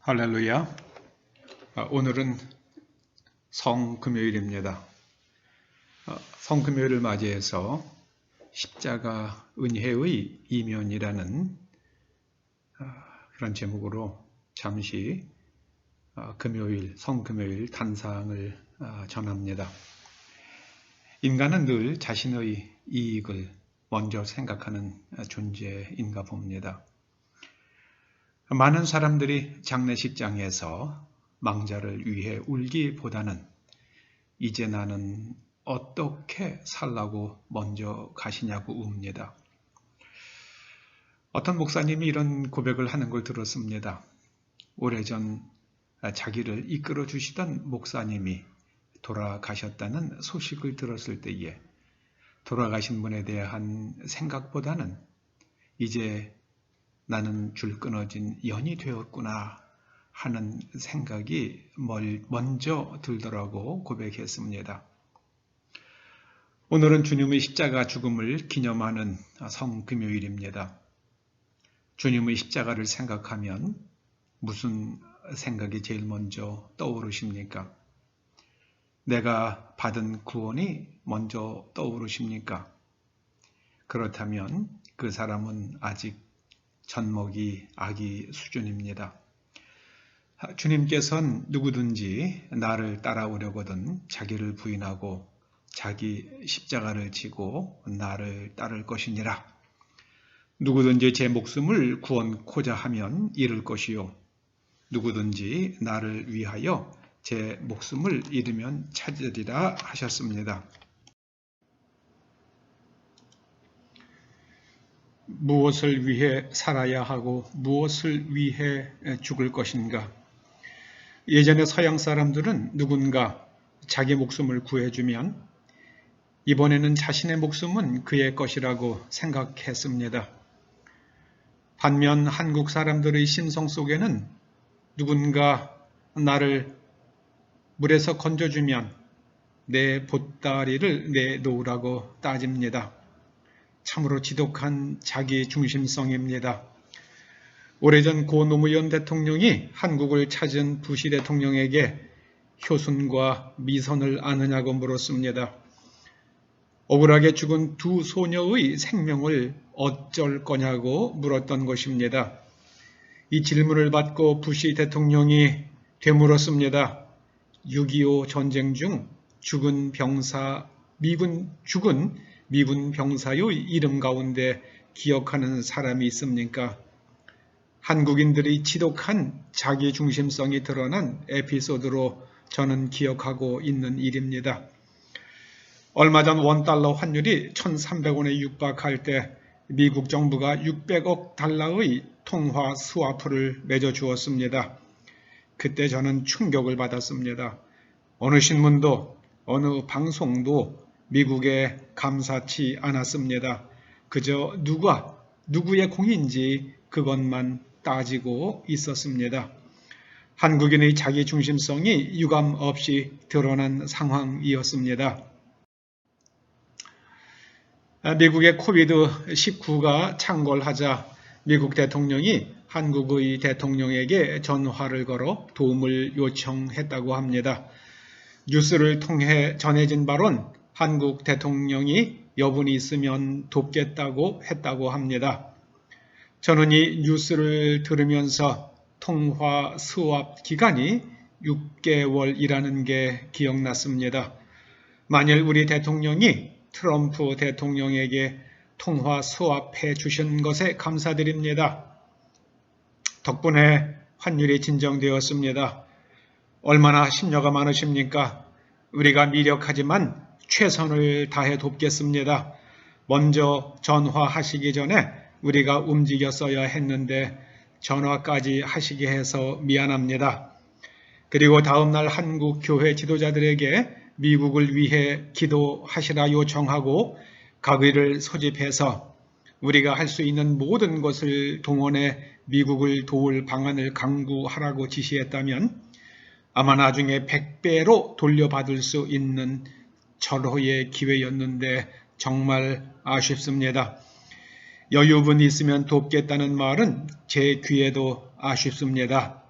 할렐루야. 오늘은 성금요일입니다. 성금요일을 맞이해서 십자가 은혜의 이면이라는 그런 제목으로 잠시 금요일, 성금요일 단상을 전합니다. 인간은 늘 자신의 이익을 먼저 생각하는 존재인가 봅니다. 많은 사람들이 장례식장에서 망자를 위해 울기보다는 이제 나는 어떻게 살라고 먼저 가시냐고 웁니다. 어떤 목사님이 이런 고백을 하는 걸 들었습니다. 오래전 자기를 이끌어 주시던 목사님이 돌아가셨다는 소식을 들었을 때에 돌아가신 분에 대한 생각보다는 이제 나는 줄 끊어진 연이 되었구나 하는 생각이 먼저 들더라고 고백했습니다. 오늘은 주님의 십자가 죽음을 기념하는 성금요일입니다. 주님의 십자가를 생각하면 무슨 생각이 제일 먼저 떠오르십니까? 내가 받은 구원이 먼저 떠오르십니까? 그렇다면 그 사람은 아직 젖먹이 아기 수준입니다. 주님께서는 누구든지 나를 따라오려거든 자기를 부인하고 자기 십자가를 지고 나를 따를 것이니라. 누구든지 제 목숨을 구원코자 하면 잃을 것이요 누구든지 나를 위하여 제 목숨을 잃으면 찾으리라 하셨습니다. 무엇을 위해 살아야 하고 무엇을 위해 죽을 것인가? 예전에 서양 사람들은 누군가 자기 목숨을 구해주면 이번에는 자신의 목숨은 그의 것이라고 생각했습니다. 반면 한국 사람들의 심성 속에는 누군가 나를 물에서 건져주면 내 보따리를 내놓으라고 따집니다. 참으로 지독한 자기 중심성입니다. 오래전 고 노무현 대통령이 한국을 찾은 부시 대통령에게 효순과 미선을 아느냐고 물었습니다. 억울하게 죽은 두 소녀의 생명을 어쩔 거냐고 물었던 것입니다. 이 질문을 받고 부시 대통령이 되물었습니다. 6.25 전쟁 중 죽은 미군 병사의 이름 가운데 기억하는 사람이 있습니까? 한국인들이 지독한 자기 중심성이 드러난 에피소드로 저는 기억하고 있는 일입니다. 얼마 전 원달러 환율이 1,300원에 육박할 때 미국 정부가 600억 달러의 통화 스와프를 맺어주었습니다. 그때 저는 충격을 받았습니다. 어느 신문도 어느 방송도 미국에 감사치 않았습니다. 그저 누구의 공인지 그것만 따지고 있었습니다. 한국인의 자기 중심성이 유감 없이 드러난 상황이었습니다. 미국의 코비드-19가 창궐하자 미국 대통령이 한국의 대통령에게 전화를 걸어 도움을 요청했다고 합니다. 뉴스를 통해 전해진 바론 한국 대통령이 여분이 있으면 돕겠다고 했다고 합니다. 저는 이 뉴스를 들으면서 통화 스왑 기간이 6개월이라는 게 기억났습니다. 만일 우리 대통령이 트럼프 대통령에게 통화 스왑해 주신 것에 감사드립니다. 덕분에 환율이 진정되었습니다. 얼마나 심려가 많으십니까? 우리가 미력하지만 최선을 다해 돕겠습니다. 먼저 전화하시기 전에 우리가 움직였어야 했는데 전화까지 하시게 해서 미안합니다. 그리고 다음날 한국 교회 지도자들에게 미국을 위해 기도하시라 요청하고 각의를 소집해서 우리가 할 수 있는 모든 것을 동원해 미국을 도울 방안을 강구하라고 지시했다면 아마 나중에 100배로 돌려받을 수 있는 절호의 기회였는데 정말 아쉽습니다. 여유분 있으면 돕겠다는 말은 제 귀에도 아쉽습니다.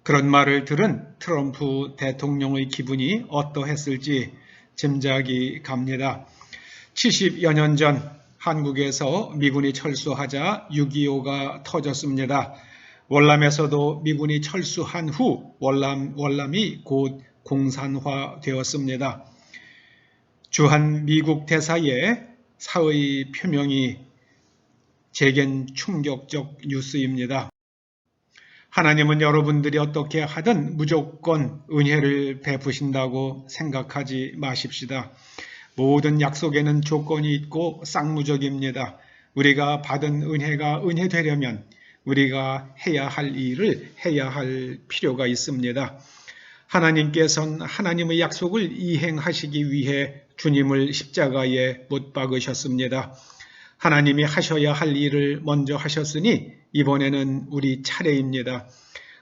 그런 말을 들은 트럼프 대통령의 기분이 어떠했을지 짐작이 갑니다. 70여 년 전 한국에서 미군이 철수하자 6.25가 터졌습니다. 월남에서도 미군이 철수한 후 월남이 곧 공산화되었습니다. 주한 미국 대사의 사의 표명이 제겐 충격적 뉴스입니다. 하나님은 여러분들이 어떻게 하든 무조건 은혜를 베푸신다고 생각하지 마십시다. 모든 약속에는 조건이 있고 쌍무적입니다. 우리가 받은 은혜가 은혜되려면 우리가 해야 할 일을 해야 할 필요가 있습니다. 하나님께서는 하나님의 약속을 이행하시기 위해 주님을 십자가에 못 박으셨습니다. 하나님이 하셔야 할 일을 먼저 하셨으니 이번에는 우리 차례입니다.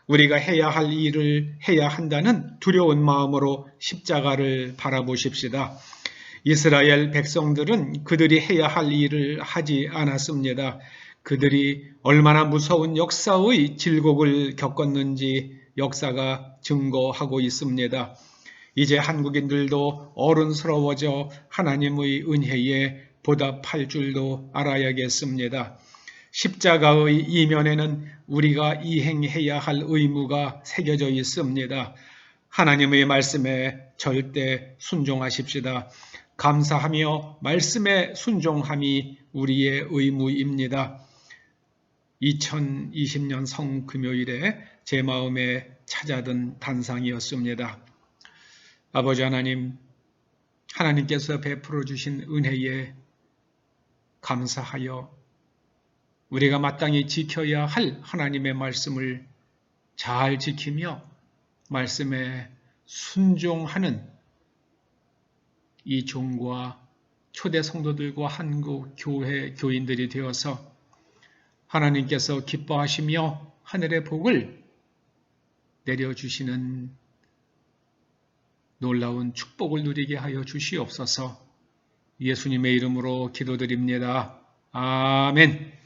우리가 해야 할 일을 해야 한다는 두려운 마음으로 십자가를 바라보십시다. 이스라엘 백성들은 그들이 해야 할 일을 하지 않았습니다. 그들이 얼마나 무서운 역사의 질곡을 겪었는지 역사가 증거하고 있습니다. 이제 한국인들도 어른스러워져 하나님의 은혜에 보답할 줄도 알아야겠습니다. 십자가의 이면에는 우리가 이행해야 할 의무가 새겨져 있습니다. 하나님의 말씀에 절대 순종하십시다. 감사하며 말씀에 순종함이 우리의 의무입니다. 2020년 성금요일에 제 마음에 찾아든 단상이었습니다. 아버지 하나님, 하나님께서 베풀어 주신 은혜에 감사하여 우리가 마땅히 지켜야 할 하나님의 말씀을 잘 지키며 말씀에 순종하는 이 종과 초대 성도들과 한국 교회 교인들이 되어서 하나님께서 기뻐하시며 하늘의 복을 내려주시는 놀라운 축복을 누리게 하여 주시옵소서. 예수님의 이름으로 기도드립니다. 아멘.